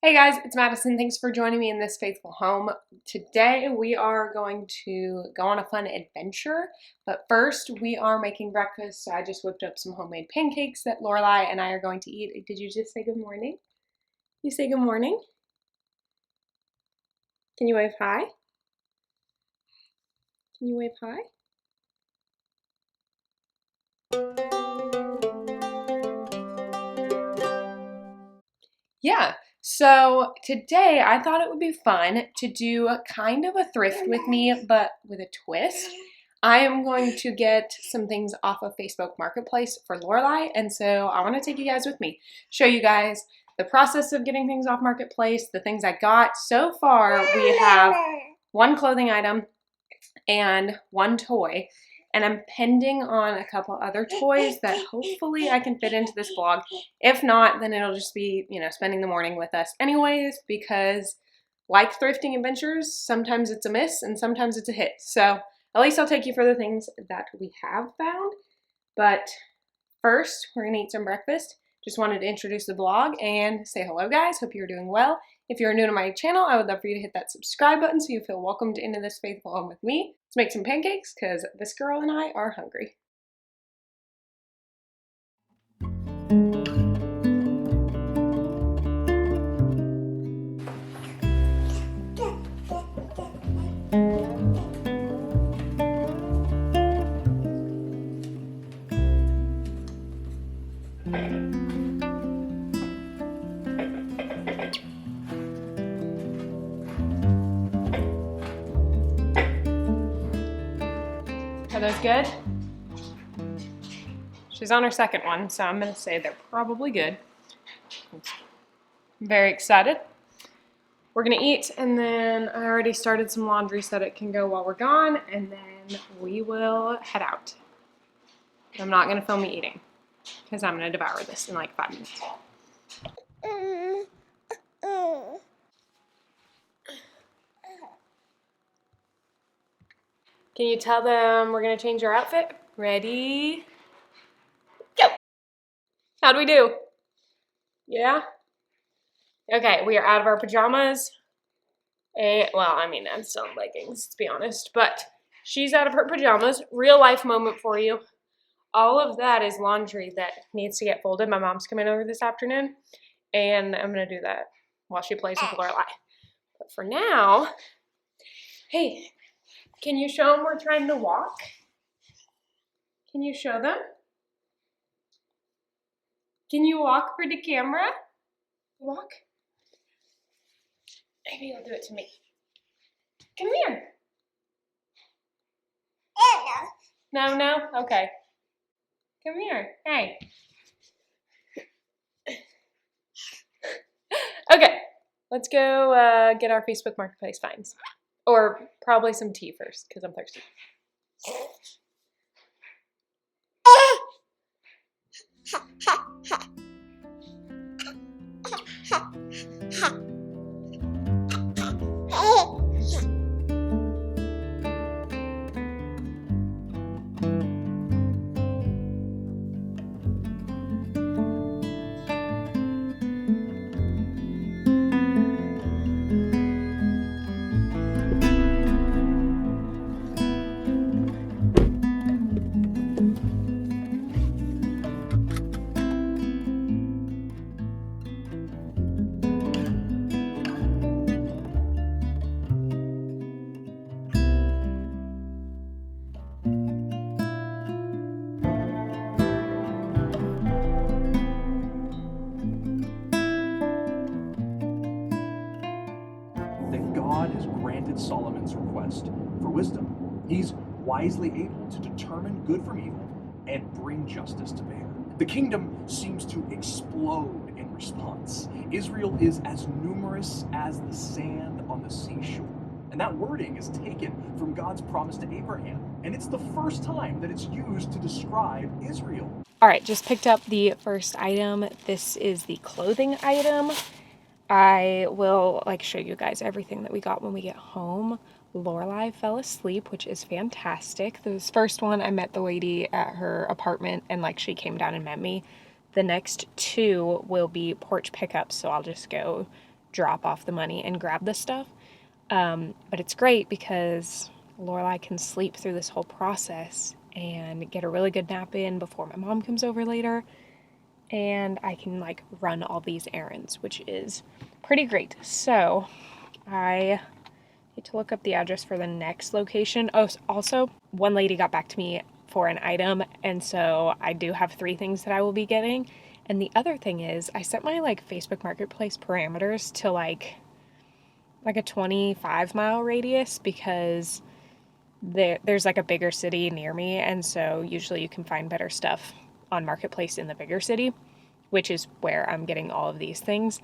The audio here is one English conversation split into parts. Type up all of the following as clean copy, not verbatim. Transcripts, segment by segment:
Hey guys, it's Madison. Thanks for joining me in this faithful home. Today we are going to go on a fun adventure, but first we are making breakfast. So I just whipped up some homemade pancakes that Lorelai and I are going to eat. Did you just say good morning? You say good morning? Can you wave hi? Can you wave hi? Yeah, so today I thought it would be fun to do kind of a thrift with me, but with a twist. I am going to get some things off of Facebook Marketplace for Lorelai, and so I want to take you guys with me, show you guys the process of getting things off Marketplace, the things I got. So far, we have one clothing item and one toy, and I'm pending on a couple other toys that hopefully I can fit into this vlog. If not, then it'll just be, spending the morning with us anyways, because like thrifting adventures, sometimes it's a miss and sometimes it's a hit. So at least I'll take you for the things that we have found. But first, we're gonna eat some breakfast. Just wanted to introduce the vlog and say hello guys, hope you're doing well. If you're new to my channel, I would love for you to hit that subscribe button so you feel welcomed into this faithful home with me. Let's make some pancakes because this girl and I are hungry. Are those good? She's on her second one, so I'm gonna say they're probably good. I'm very excited. We're gonna eat, and then I already started some laundry so that it can go while we're gone, and then we will head out. I'm not gonna film me eating because I'm gonna devour this in like 5 minutes. Can you tell them we're gonna change our outfit? Ready? Go! How'd we do? Yeah? Okay, we are out of our pajamas. I'm still in leggings, to be honest, but she's out of her pajamas. Real life moment for you. All of that is laundry that needs to get folded. My mom's coming over this afternoon, and I'm gonna do that while she plays with Lorelai. But for now, hey, can you show them we're trying to walk? Can you show them? Can you walk for the camera? Walk? Maybe you'll do it to me. Come here. No, no? Okay. Come here. Hey. Okay. Let's go get our Facebook Marketplace finds. Or probably some tea first, because I'm thirsty. God has granted Solomon's request for wisdom. He's wisely able to determine good from evil and bring justice to bear. The kingdom seems to explode in response. Israel is as numerous as the sand on the seashore. And that wording is taken from God's promise to Abraham. And it's the first time that it's used to describe Israel. All right, just picked up the first item. This is the clothing item. I will show you guys everything that we got when we get home. Lorelai fell asleep, which is fantastic. This first one, I met the lady at her apartment and she came down and met me. The next two will be porch pickups, so I'll just go drop off the money and grab the stuff. But it's great because Lorelai can sleep through this whole process and get a really good nap in before my mom comes over later. And I can like run all these errands, which is pretty great. So I need to look up the address for the next location. Oh, also, one lady got back to me for an item, and so I do have 3 things that I will be getting. And the other thing is, I set my like Facebook Marketplace parameters to like a 25-mile radius because there's like a bigger city near me, and so usually you can find better stuff on Marketplace in the bigger city, which is where I'm getting all of these things.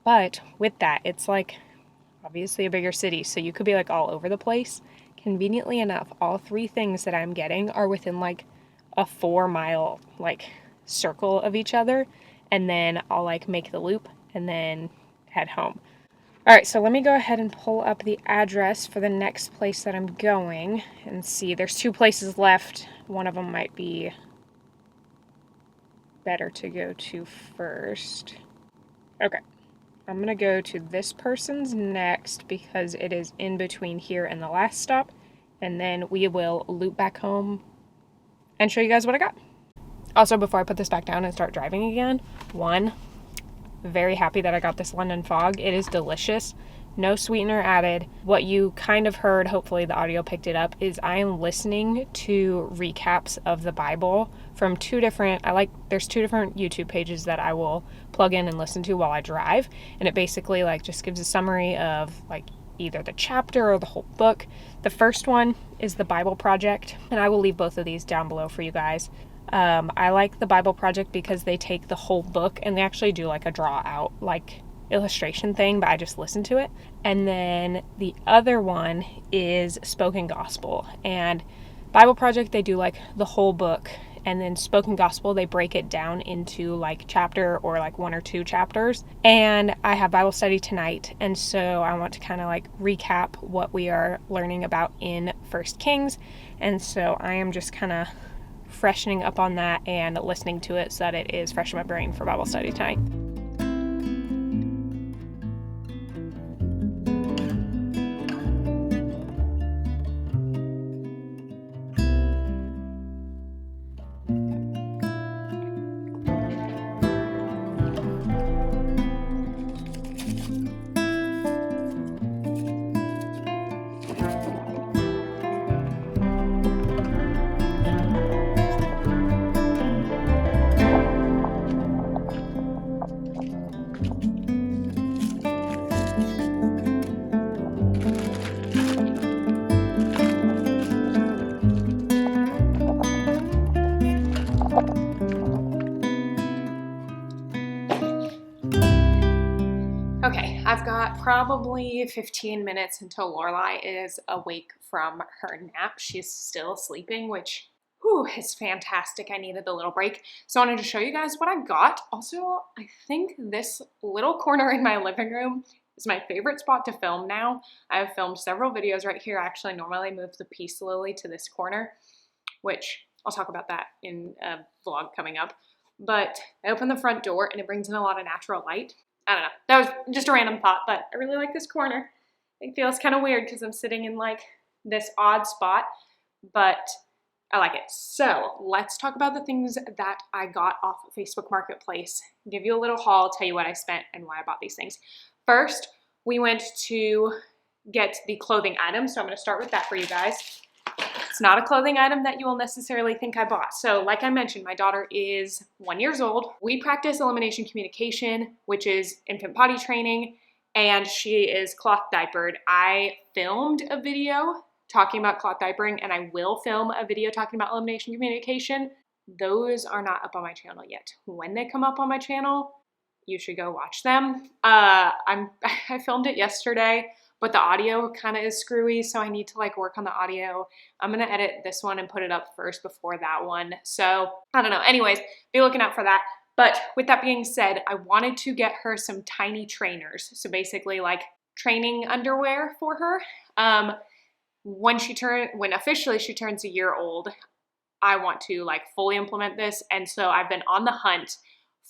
But with that, it's like obviously a bigger city, so you could be like all over the place. Conveniently enough, all 3 things that I'm getting are within like a 4-mile like circle of each other, and then I'll like make the loop and then head home. All right, so let me go ahead and pull up the address for the next place that I'm going and see. There's 2 places left. One of them might be better to go to first. Okay, I'm gonna go to this person's next because it is in between here and the last stop, and then we will loop back home and show you guys what I got. Also, before I put this back down and start driving again, very happy that I got this London Fog. It is delicious. No sweetener added. What you kind of heard, hopefully the audio picked it up, is I am listening to recaps of the Bible from 2 different, there's 2 different YouTube pages that I will plug in and listen to while I drive. And it basically like just gives a summary of like either the chapter or the whole book. The first one is the Bible Project, and I will leave both of these down below for you guys. I like the Bible Project because they take the whole book and they actually do like a draw out like illustration thing, but I just listen to it. And then the other one is Spoken Gospel, and Bible Project, they do like the whole book, and then Spoken Gospel, they break it down into like chapter or like 1 or 2 chapters. And I have Bible study tonight, and so I want to kind of like recap what we are learning about in 1 Kings, and so I am just kind of freshening up on that and listening to it so that it is fresh in my brain for Bible study tonight. Okay, I've got probably 15 minutes until Lorelai is awake from her nap. She's still sleeping, which is fantastic. I needed the little break. So I wanted to show you guys what I got. Also, I think this little corner in my living room is my favorite spot to film now. I have filmed several videos right here. I actually normally move the peace lily to this corner, which I'll talk about that in a vlog coming up. But I open the front door and it brings in a lot of natural light. I don't know. That was just a random thought, but I really like this corner. It feels kind of weird because I'm sitting in like this odd spot, but I like it. So let's talk about the things that I got off of Facebook Marketplace. Give you a little haul, tell you what I spent and why I bought these things. First, we went to get the clothing item. So I'm going to start with that for you guys. It's not a clothing item that you will necessarily think I bought. So like I mentioned, my daughter is 1 year old. We practice elimination communication, which is infant potty training, and she is cloth diapered. I filmed a video talking about cloth diapering, and I will film a video talking about elimination communication. Those are not up on my channel yet. When they come up on my channel, you should go watch them. I filmed it yesterday, but the audio kind of is screwy, so I need to like work on the audio. I'm gonna edit this one and put it up first before that one. So I don't know. Anyways, be looking out for that. But with that being said, I wanted to get her some tiny trainers. So basically like training underwear for her. When officially she turns 1 year old, I want to like fully implement this. And so I've been on the hunt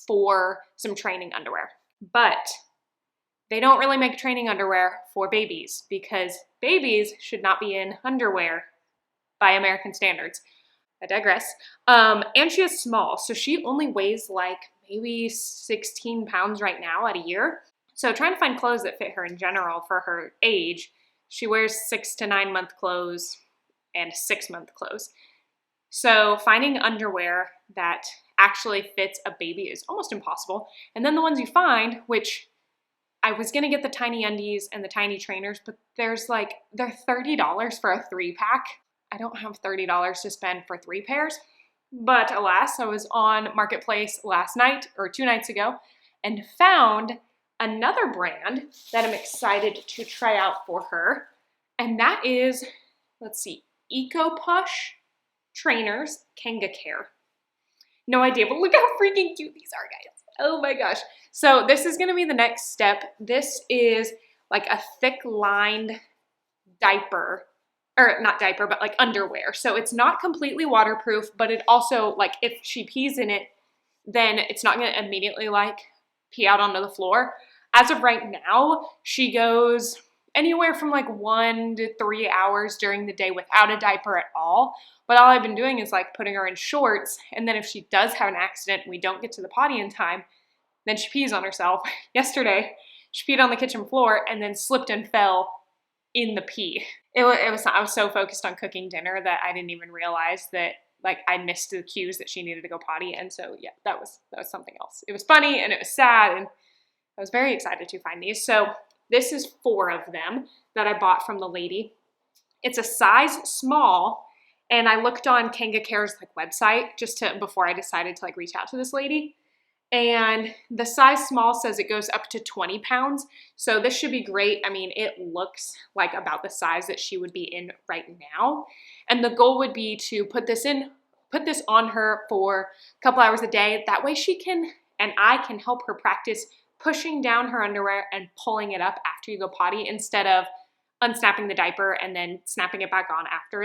for some training underwear. But they don't really make training underwear for babies because babies should not be in underwear by American standards. I digress. And she is small, so she only weighs like maybe 16 pounds right now at a year. So trying to find clothes that fit her in general for her age, she wears 6 to 9 month clothes and 6 month clothes. So finding underwear that actually fits a baby is almost impossible. And then the ones you find, which I was gonna get the tiny undies and the tiny trainers, but they're $30 for a 3-pack. I don't have $30 to spend for 3 pairs, but alas, I was on Marketplace last night or 2 nights ago and found another brand that I'm excited to try out for her. And that is, let's see, Eco Push trainers, Kanga Care. No idea, but look how freaking cute these are, guys. Oh my gosh. So this is gonna be the next step. This is like a thick lined diaper, or not diaper, but like underwear. So it's not completely waterproof, but it also, like if she pees in it, then it's not gonna immediately like pee out onto the floor. As of right now, she goes anywhere from like 1 to 3 hours during the day without a diaper at all. But all I've been doing is like putting her in shorts, and then if she does have an accident and we don't get to the potty in time, then she pees on herself. Yesterday, she peed on the kitchen floor and then slipped and fell in the pee. I was so focused on cooking dinner that I didn't even realize that like I missed the cues that she needed to go potty. And so yeah, that was something else. It was funny and it was sad, and I was very excited to find these. So this is 4 of them that I bought from the lady. It's a size small, and I looked on Kanga Care's like website before I decided to like reach out to this lady. And the size small says it goes up to 20 pounds. So this should be great. I mean, it looks like about the size that she would be in right now. And the goal would be to put this on her for a couple hours a day. That way she can, and I can help her practice pushing down her underwear and pulling it up after you go potty instead of unsnapping the diaper and then snapping it back on after.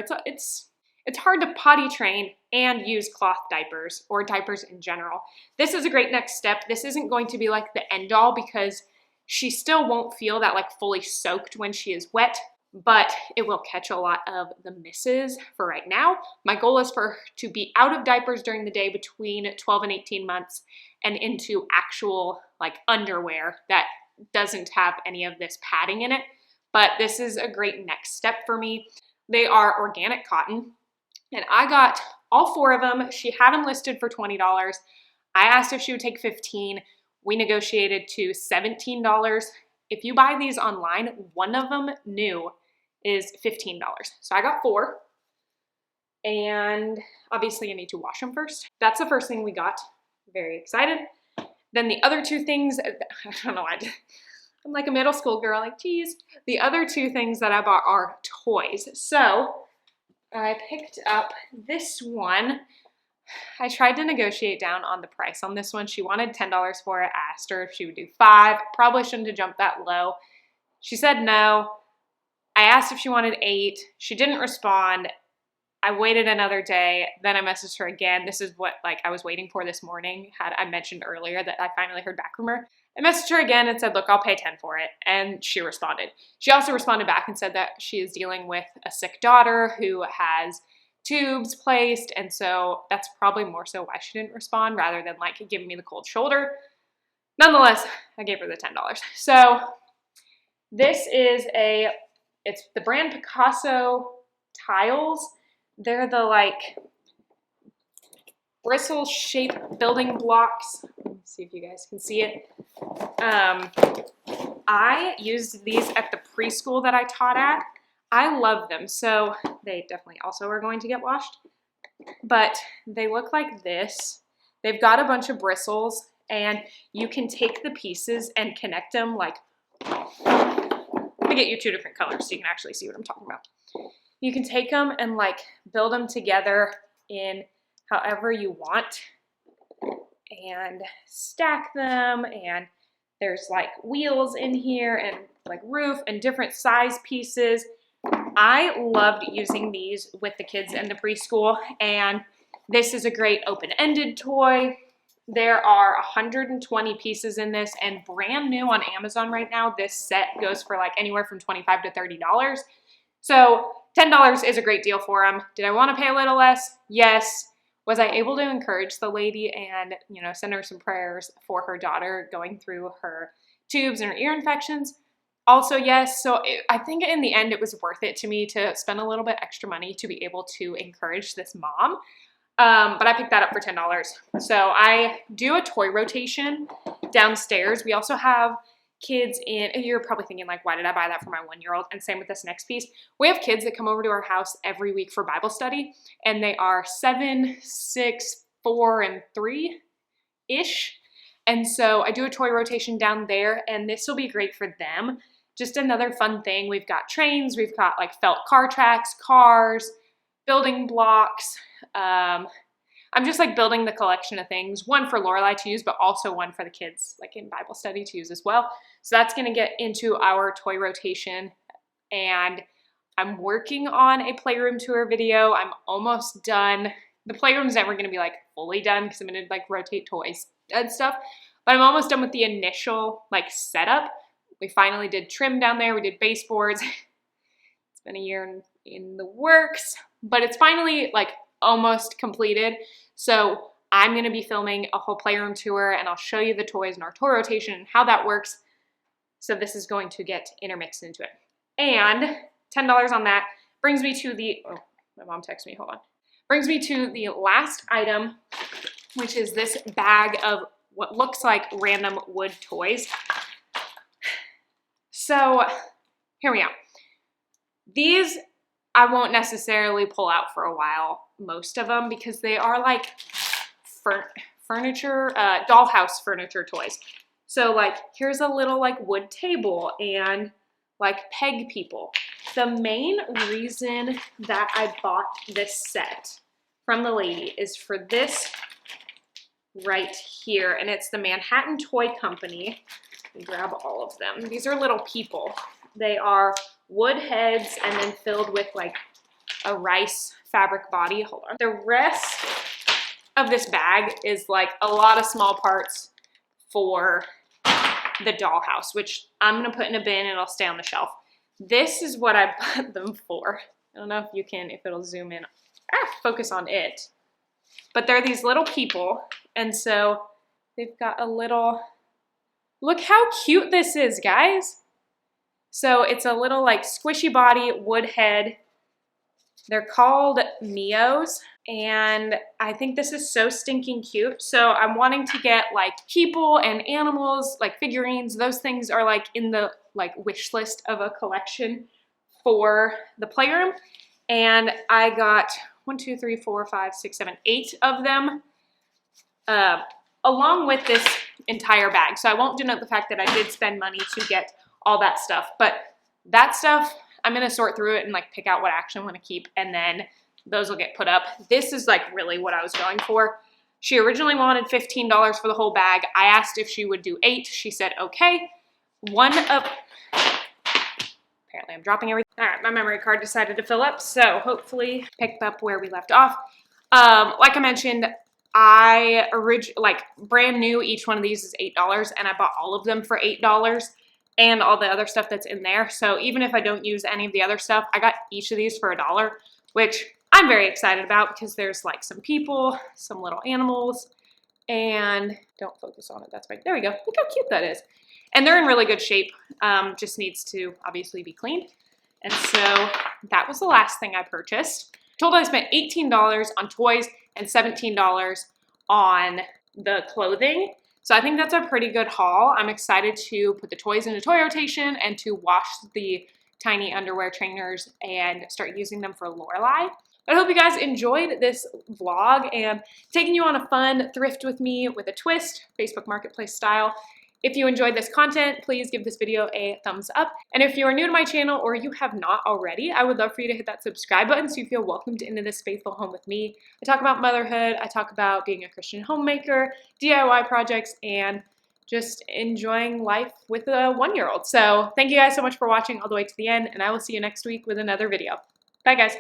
It's hard to potty train and use cloth diapers or diapers in general. This is a great next step. This isn't going to be like the end all because she still won't feel that like fully soaked when she is wet, but it will catch a lot of the misses for right now. My goal is for her to be out of diapers during the day between 12 and 18 months and into actual like underwear that doesn't have any of this padding in it. But this is a great next step for me. They are organic cotton, and I got all 4 of them. She had them listed for $20. I asked if she would take $15. We negotiated to $17. If you buy these online, one of them new is $15. So I got 4, and obviously you need to wash them first. That's the first thing we got. Very excited. Then the other 2 things, I don't know, I'm like a middle school girl, like, geez. The other 2 things that I bought are toys. So I picked up this one. I tried to negotiate down on the price on this one. She wanted $10 for it. I asked her if she would do 5. Probably shouldn't have jumped that low. She said no. I asked if she wanted 8. She didn't respond. I waited another day. Then I messaged her again. This is what like I was waiting for this morning. I mentioned earlier that I finally heard back from her. I messaged her again and said, look, I'll pay 10 for it. And she responded. She also responded back and said that she is dealing with a sick daughter who has tubes placed. And so that's probably more so why she didn't respond rather than like giving me the cold shoulder. Nonetheless, I gave her the $10. So this is it's the brand Picasso tiles. They're the like bristle shaped building blocks. Let me see if you guys can see it. I used these at the preschool that I taught at. I love them. So they definitely also are going to get washed, but they look like this. They've got a bunch of bristles, and you can take the pieces and connect them like, let me get you 2 different colors so you can actually see what I'm talking about. You can take them and like build them together in however you want and stack them, and there's like wheels in here and like roof and different size pieces. I loved using these with the kids in the preschool, and this is a great open-ended toy. There are 120 pieces in this, and brand new on Amazon right now, this set goes for like anywhere from $25 to $30. So $10 is a great deal for them. Did I want to pay a little less? Yes. Was I able to encourage the lady and, you know, send her some prayers for her daughter going through her tubes and her ear infections? Also, yes. So I think in the end, it was worth it to me to spend a little bit extra money to be able to encourage this mom. But I picked that up for $10. So I do a toy rotation downstairs. We also have kids in, you're probably thinking like, why did I buy that for my 1-year-old? And same with this next piece. We have kids that come over to our house every week for Bible study, and they are 7, 6, 4, and 3-ish. And so I do a toy rotation down there, and this will be great for them. Just another fun thing. We've got trains, we've got like felt car tracks, cars, building blocks. I'm just like building the collection of things, one for Lorelai to use, but also one for the kids like in Bible study to use as well. So that's going to get into our toy rotation, and I'm working on a playroom tour video. I'm almost done. The playroom's never going to be like fully done because I'm going to like rotate toys and stuff, but I'm almost done with the initial like setup. We finally did trim down there. We did baseboards. It's been a year in the works, but it's finally like almost completed. So I'm going to be filming a whole playroom tour, and I'll show you the toys in our toy rotation and how that works. So this is going to get intermixed into it. And $10 on that brings me to the, oh, my mom texted me, hold on. Brings me to the last item, which is this bag of what looks like random wood toys. So here we go. These I won't necessarily pull out for a while, most of them, because they are like furniture, dollhouse furniture toys. So like here's a little like wood table and like peg people. The main reason that I bought this set from the lady is for this right here, and it's the Manhattan Toy Company. Let me grab all of them. These are little people. They are wood heads and then filled with like a rice fabric body. Hold on. The rest of this bag is like a lot of small parts for the dollhouse, which I'm gonna put in a bin and it'll stay on the shelf. This is what I bought them for. I don't know if you can, if it'll zoom in, focus on it. But they're these little people, and so they've got a little, look how cute this is, guys. So it's a little like squishy body wood head. They're called Mios, and I think this is so stinking cute. So I'm wanting to get like people and animals, like figurines. Those things are like in the like wish list of a collection for the playroom. And I got 1, 2, 3, 4, 5, 6, 7, 8 of them along with this entire bag. So I won't denote the fact that I did spend money to get all that stuff, but that stuff, I'm going to sort through it and like pick out what action I want to keep, and then those will get put up. This is like really what I was going for. She originally wanted $15 for the whole bag. I asked if she would do 8. She said, okay. Apparently I'm dropping everything. All right, my memory card decided to fill up, so hopefully picked up where we left off. Like I mentioned, brand new, each one of these is $8, and I bought all of them for $8 and all the other stuff that's in there. So even if I don't use any of the other stuff, I got each of these for $1, which I'm very excited about because there's like some people, some little animals, and don't focus on it. That's right. There we go. Look how cute that is. And they're in really good shape. Just needs to obviously be cleaned. And so that was the last thing I purchased. Total I spent $18 on toys and $17 on the clothing. So I think that's a pretty good haul. I'm excited to put the toys into toy rotation and to wash the tiny underwear trainers and start using them for Lorelai. I hope you guys enjoyed this vlog and taking you on a fun thrift with me with a twist, Facebook Marketplace style. If you enjoyed this content, please give this video a thumbs up. And if you are new to my channel or you have not already, I would love for you to hit that subscribe button so you feel welcomed into this faithful home with me. I talk about motherhood, I talk about being a Christian homemaker, DIY projects, and just enjoying life with a 1-year-old. So thank you guys so much for watching all the way to the end, and I will see you next week with another video. Bye guys.